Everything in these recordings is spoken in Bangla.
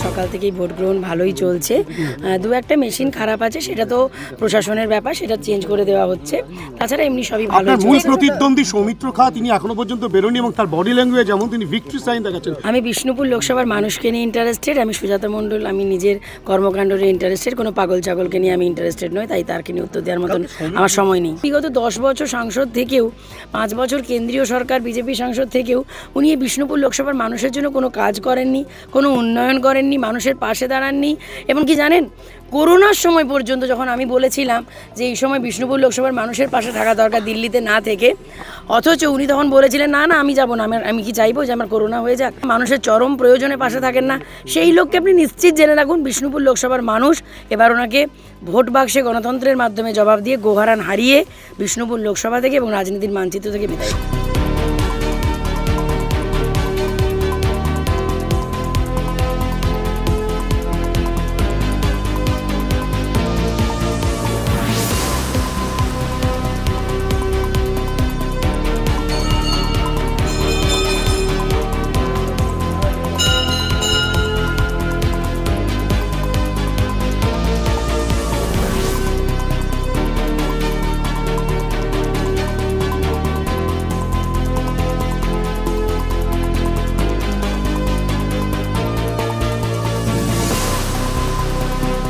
সকাল থেকেই ভোট গ্রহণ ভালোই চলছে। দু একটা মেশিন খারাপ আছে, সেটা তো প্রশাসনের ব্যাপার, সেটা চেঞ্জ করে দেওয়া হচ্ছে। তাছাড়া এমনি সবই ভালো। মূল প্রতিদ্বন্দ্বী সৌমিত্র খা তিনি এখনো পর্যন্ত বেরোনি এবং তার বডি ল্যাঙ্গুয়েজ যেমন তিনি ভিক্টরি সাইন দেখাচ্ছেন। আমি বিষ্ণুপুর লোকসভার মানুষকে নিয়ে ইন্টারেস্টেড, আমি সুজাতা মণ্ডল, আমি নিজের কর্মকাণ্ড নিয়ে ইন্টারেস্টেড, কোনো পাগল ছাগলকে নিয়ে আমি ইন্টারেস্টেড নই, তাই তারকে নিয়ে উত্তর দেওয়ার মতন আমার সময় নেই। বিগত 10 বছর সাংসদ থেকেও, 5 বছর কেন্দ্রীয় সরকার বিজেপি সাংসদ থেকেও উনি এই বিষ্ণুপুর লোকসভার মানুষের জন্য কোনো কাজ করেননি, কোনো উন্নয়ন করেননি, মানুষের পাশে দাঁড়াননি। এবং কি জানেন, করোনার সময় পর্যন্ত যখন আমি বলেছিলাম যে এই সময় বিষ্ণুপুর লোকসভার মানুষের পাশে থাকা দরকার দিল্লিতে না থেকে, অথচ উনি তখন বলেছিলেন না না আমি যাবো না, আমি কি চাইবো যে আমার করোনা হয়ে যাক। মানুষের চরম প্রয়োজনে পাশে থাকেন না, সেই লোককে আপনি নিশ্চিত জেনে রাখুন বিষ্ণুপুর লোকসভার মানুষ এবার ওনাকে ভোট বাক্সে গণতন্ত্রের মাধ্যমে জবাব দিয়ে গোহারান হারিয়ে বিষ্ণুপুর লোকসভা থেকে এবং রাজনীতির মানচিত্র থেকে বিদায়।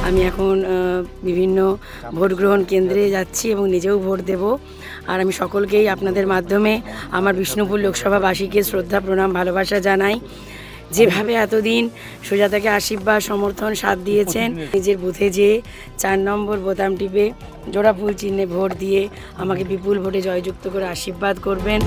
আমি এখন বিভিন্ন ভোট গ্রহণ কেন্দ্রে যাচ্ছি এবং নিজেও ভোট দেব। আর আমি সকলকেই আপনাদের মাধ্যমে আমার বিষ্ণুপুর লোকসভাবাসীকে শ্রদ্ধা প্রণাম ভালোবাসা জানাই। যেভাবে এতদিন সুজাতাকে আশীর্বাদ সমর্থন সাথ দিয়েছেন, নিজের বুথে যেয়ে 4 নম্বর বোতাম টিপে জোড়া ফুল চিহ্নে ভোট দিয়ে আমাকে বিপুল ভোটে জয়যুক্ত করে আশীর্বাদ করবেন।